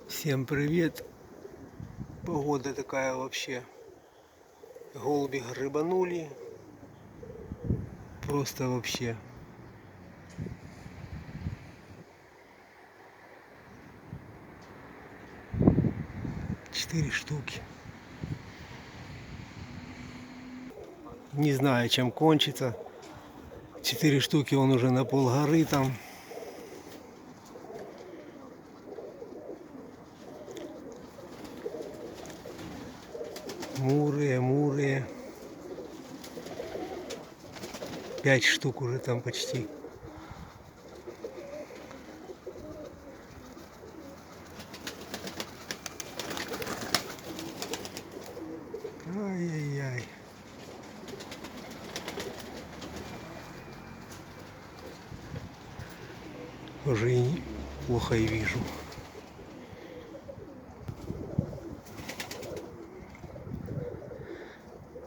Всем привет! Погода такая вообще. Голуби грибанули. Просто вообще. Четыре штуки. Не знаю, чем кончится. 4 штуки он уже на полгоры там. Мурые. 5 штук уже там почти. Ай-яй-яй. Уже и плохо и вижу.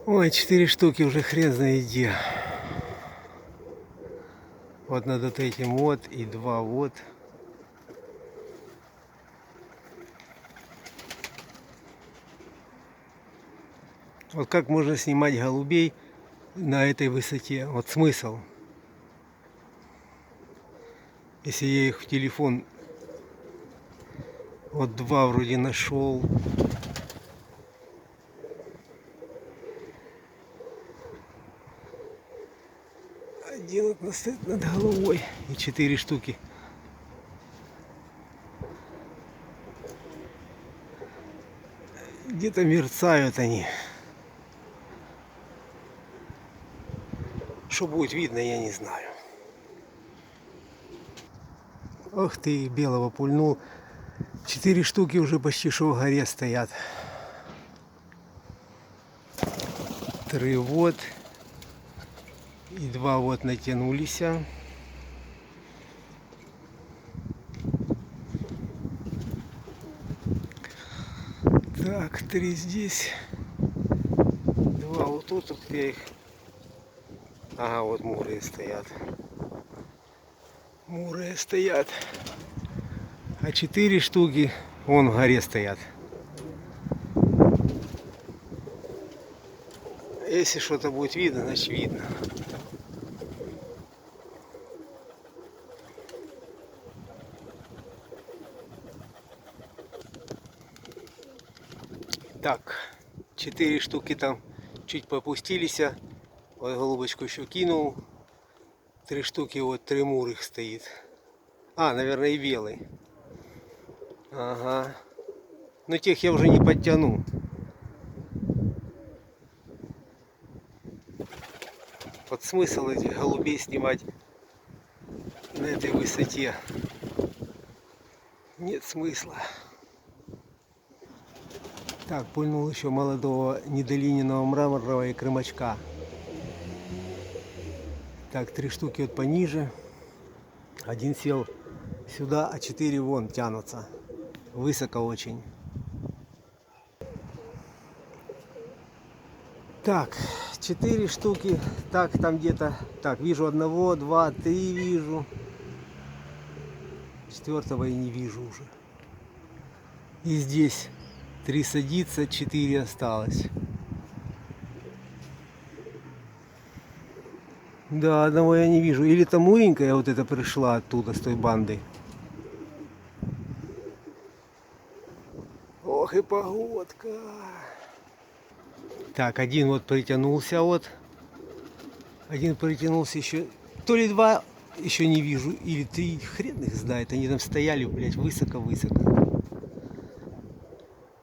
Ой, 4 штуки уже хрен знает где. Вот над вот этим вот и 2 вот. Вот как можно снимать голубей на этой высоте? Вот смысл. Если я их в телефон, вот 2 вроде нашел. Один вот стоит над головой и 4 штуки. Где-то мерцают они. Что будет видно, я не знаю. Ох ты, белого пульнул. 4 штуки уже почти что в горе стоят. 3 вот. И 2 вот натянулись. Так, 3 здесь. 2 вот тут, вот я их. Ага, вот мурые стоят. Мурые стоят. А 4 штуки вон в горе стоят. Если что-то будет видно, значит видно. Так, 4 штуки там чуть попустились. Вот голубочку еще кинул. 3 штуки, вот 3 мурых стоит. А, наверное, и белый. Ага. Но тех я уже не подтяну. Вот смысл этих голубей снимать на этой высоте. Нет смысла. Так, пульнул еще молодого недолиненного мраморного и крымачка. Так, 3 штуки вот пониже. Один сел сюда, а 4 вон тянутся. Высоко очень. Так, 4 штуки. Так, там где-то. Так, вижу одного, 2, 3 вижу. 4-го и не вижу уже. И здесь 3 садится, 4 осталось. Да, одного я не вижу. Или там муренькая вот эта пришла оттуда, с той банды. Ох и погодка. Так, один вот притянулся вот. Один притянулся еще. То ли 2 еще не вижу. Или 3, хрен их знает. Они там стояли, блядь, высоко-высоко.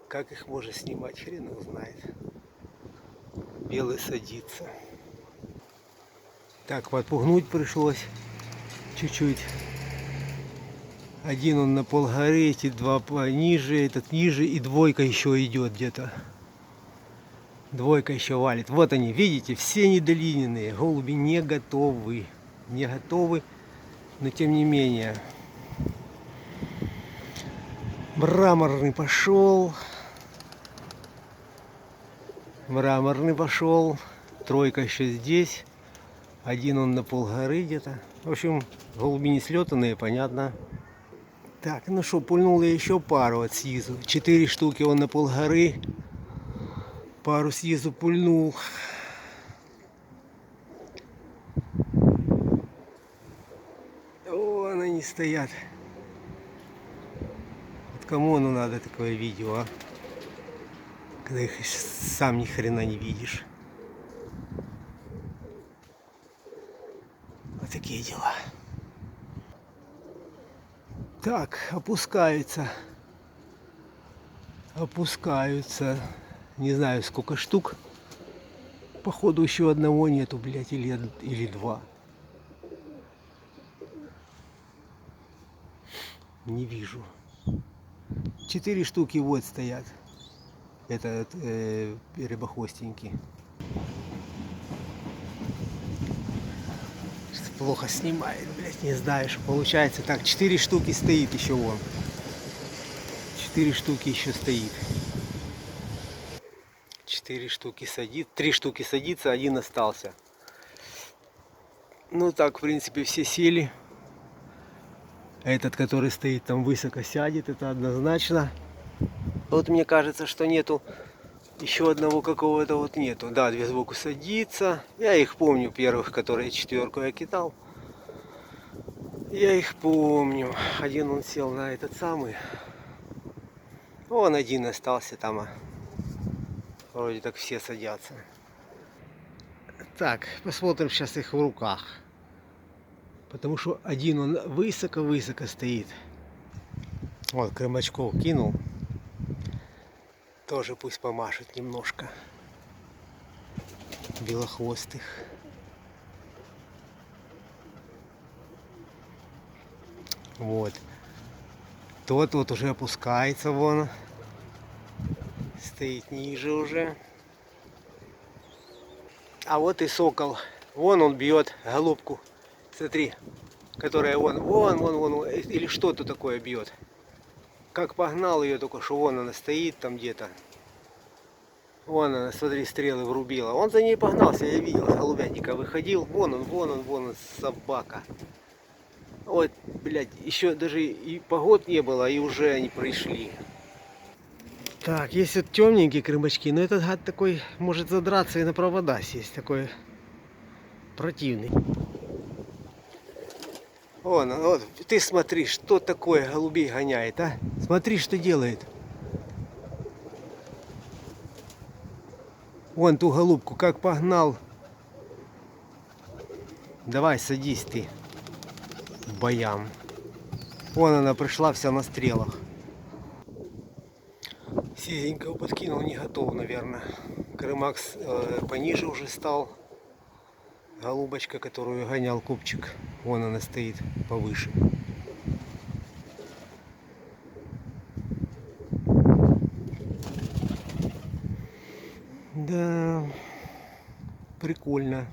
Как их можно снимать, хрен его знает. Белый садится. Так, подпугнуть пришлось чуть-чуть. Один он на полгоры, эти 2 пониже, этот ниже, и 2 еще идет где-то. 2 еще валит. Вот они, видите, все недолиненные. Голуби не готовы. Не готовы, но тем не менее. Мраморный пошел. Мраморный пошел. 3 еще здесь. Один он на полгоры где-то. В общем, голуби не слетанные, понятно. Так, ну что, пульнул я еще пару от снизу. 4 штуки он на полгоры. Пару снизу пульнул. Вон они стоят. Вот кому оно надо такое видео, а? Когда их сам ни хрена не видишь. Вот такие дела. Так, опускаются. Опускаются. Не знаю, сколько штук. Походу еще одного нету, блядь, или два. Не вижу. 4 штуки вот стоят. Это рябохвостенький. Плохо снимает, блядь, не знаю, что получается. Так, 4 штуки стоит еще вон. 4 штуки еще стоит. 4 штуки садит. 3 штуки садится, один остался. Ну так, в принципе, все сели. Этот, который стоит там высоко, сядет, это однозначно. Вот мне кажется, что нету еще одного какого-то вот нету. Да, две сбоку садится. Я их помню, первых, которые 4-ку я кидал. Я их помню. Один он сел на этот самый. Вон один остался там. Вроде так все садятся. Так, посмотрим сейчас их в руках. Потому что один он высоко-высоко стоит. Вот, крымачков кинул. Тоже пусть помашет немножко. Белохвостых. Вот. Тот вот уже опускается вон. Стоит ниже уже. А вот и сокол. Вон он бьет голубку. Смотри. Которая вон. Или что-то такое бьет. Как погнал ее только что, вон она стоит там где-то. Вон она, смотри, стрелы врубила. Он за ней погнался, я видел, с голубятника выходил. Вон он, собака. Вот, блядь, еще даже и погод не было, и уже они пришли. Так, есть вот темненькие крымачки, но этот гад такой может задраться и на провода сесть, такой противный. Вон, вот, ты смотри, что такое голубей гоняет, а? Смотри, что делает. Вон ту голубку как погнал. Давай, садись ты. Баян. Вон она пришла вся на стрелах. Сизенького подкинул, не готов, наверное. Крымакс пониже уже стал. Голубочка, которую гонял купчик, вон она стоит повыше. Да, прикольно.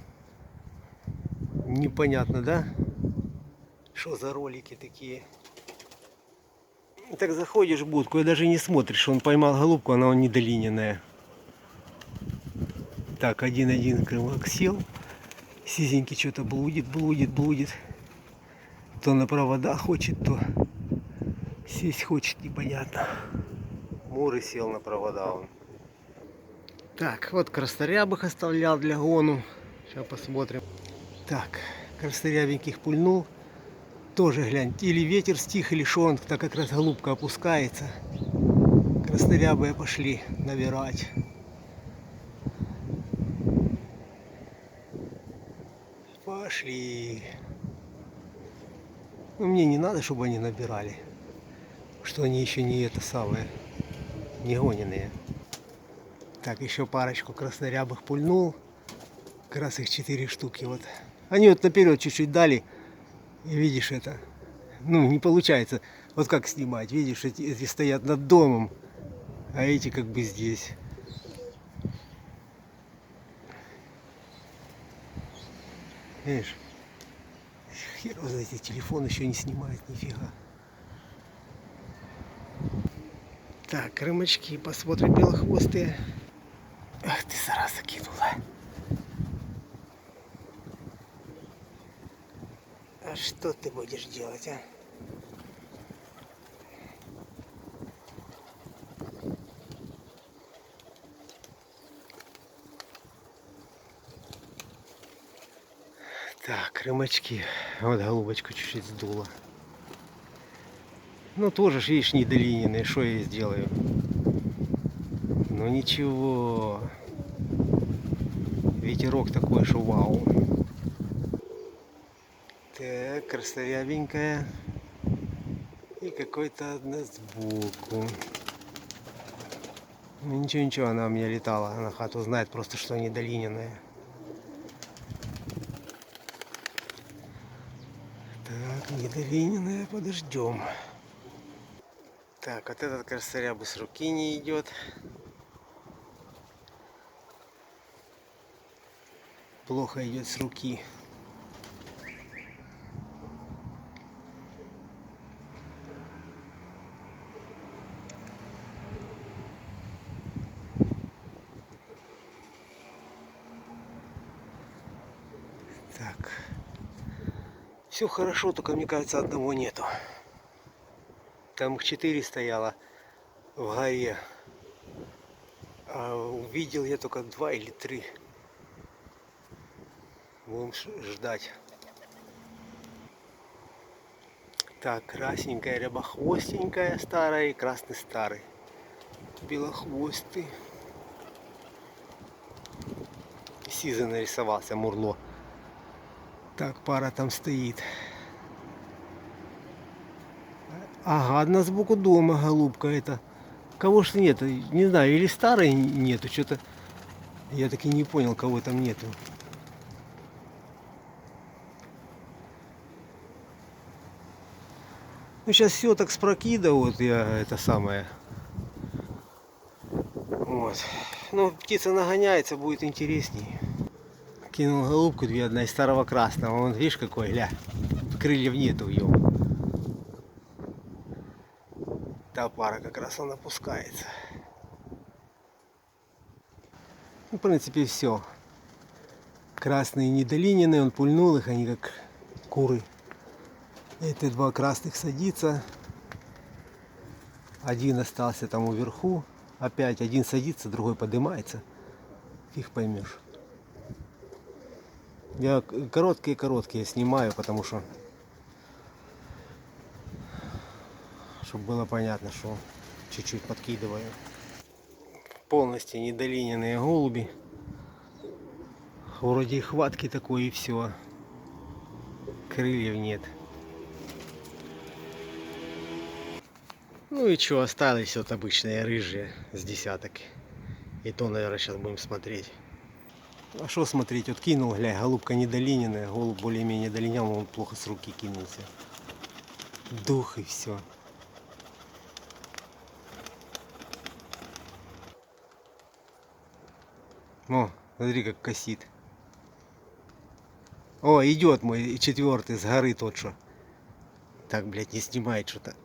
Непонятно, да? Что за ролики такие? Так заходишь в будку и даже не смотришь. Он поймал голубку, она недолиненная. Так, один крымак сел. Сизенький что-то блудит. То на провода хочет, то сесть хочет, непонятно. Муры сел на провода он. Так, вот краснорябых оставлял для гону. Сейчас посмотрим. Так, краснорябеньких пульнул. Тоже глянь, или ветер стих, или что он, так как раз голубка опускается. Краснорябые пошли набирать. Пошли. Ну, мне не надо, чтобы они набирали. Что они еще не это самое, не гоненные. Так, еще парочку краснорябых пульнул. Как раз их 4 штуки. Вот. Они вот наперед чуть-чуть дали. И видишь это. Ну, не получается. Вот как снимать. Видишь, эти стоят над домом. А эти как бы здесь. Видишь? Хер его знает, телефон еще не снимает нифига. Так, крымачки, посмотрим белохвостые. Ах ты, зараза, кинула. А что ты будешь делать, а? Так, рымачки. Вот голубочку чуть-чуть сдуло. Ну тоже ж, видишь, недолиненные. Что я сделаю? Ну ничего. Ветерок такой, что вау. Так, красавенькая. И какой-то одна сбоку. Ну ничего, ничего, она у меня летала. На хату знает просто, что недолиненная. Так, недолиненная, подождем. Так, вот этот красарябу с руки не идет. Плохо идет с руки. Так. Все хорошо, только мне кажется, одного нету. Там их 4 стояло в горе. А увидел я только 2 или 3. Будем ждать. Так, красненькая, рябохвостенькая старая и красный старый. Белохвостый. Сизый нарисовался, мурло. Так, пара там стоит. Ага, одна сбоку дома голубка это. Кого ж нет? Не знаю, или старой нету, что-то. Я таки не понял, кого там нету. Ну сейчас все так спрокидывают, я это самое. Вот. Ну, птица нагоняется, будет интересней. Кинул голубку, две, одна из старого красного. Вон, видишь, какой, гля. Крыльев нету в его. Та пара как раз он опускается. Ну, в принципе, все. Красные недолиненные, он пульнул их, они как куры. Эти 2 красных садится. Один остался там уверху. Опять один садится, другой поднимается. Фиг поймешь. Я короткие снимаю, потому что чтобы было понятно, что чуть-чуть подкидываю. Полностью недолиненные голуби. Вроде и хватки такой, и все. Крыльев нет. Ну и что, остались вот обычные рыжие с десяток. И то, наверное, сейчас будем смотреть. А что смотреть? Вот кинул, глянь, голубка недолиненная, голубь более-менее долинял, но он плохо с руки кинулся. Дух и все. О, смотри, как косит. О, идет мой 4-й с горы тот, что. Так, блядь, не снимает что-то.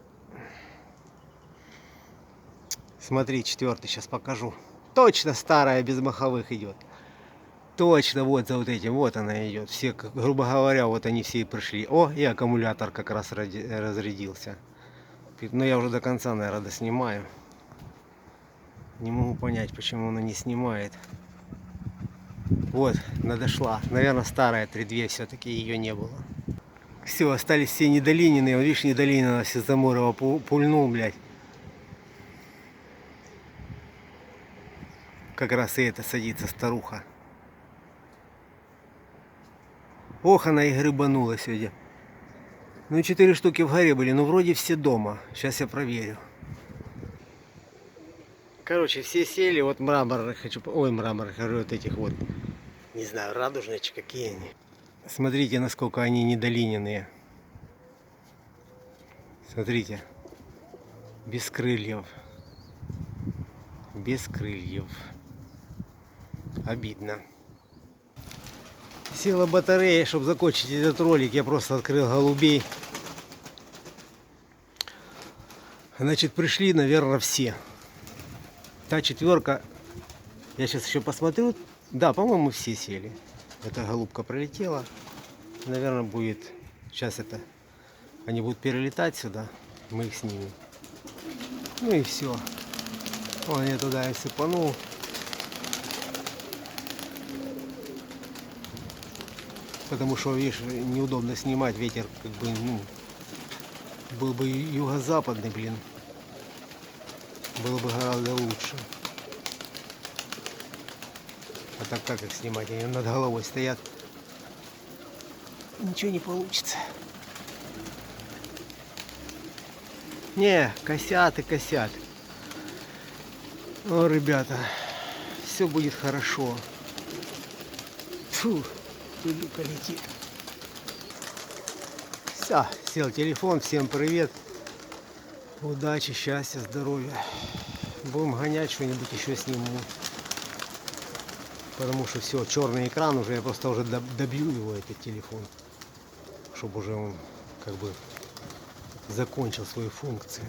Смотри, 4-й, сейчас покажу. Точно старая, без маховых идет. Точно, вот за вот этим, вот она идет. Все, грубо говоря, вот они все и пришли. О, и аккумулятор как раз разрядился. Но я уже до конца, наверное, доснимаю. Не могу понять, почему она не снимает. Вот, надошла. Наверное, старая 3-2, все-таки ее не было. Все, остались все недолиненные. Видишь, недолиненная все Заморова пульнул, блядь. Как раз и это садится старуха. Ох, она и грыбанула сегодня. Ну, 4 штуки в горе были, но вроде все дома. Сейчас я проверю. Короче, все сели, вот мраморных хочу... Ой, мраморных, вот этих вот. Не знаю, радужные, какие они. Смотрите, насколько они недолиненные. Смотрите. Без крыльев. Без крыльев. Обидно. Села батарея, чтобы закончить этот ролик. Я просто открыл голубей. Значит, пришли, наверное, все. Та 4-ка. Я сейчас еще посмотрю. Да, по-моему, все сели. Эта голубка пролетела. Наверное, будет... Сейчас это... Они будут перелетать сюда. Мы их снимем. Ну и все. Вон я туда и сыпанул. Потому что, видишь, неудобно снимать, ветер как бы, ну, был бы юго-западный, блин. Было бы гораздо лучше. А так как их снимать? Они над головой стоят. Ничего не получится. Не, косят и косят. О, ребята, все будет хорошо. Фу, пылюка летит. Все, сел телефон, всем привет. Удачи, счастья, здоровья. Будем гонять, что-нибудь еще сниму. Потому что все, черный экран уже, я просто уже добью его, этот телефон. Чтобы уже он как бы закончил свою функцию.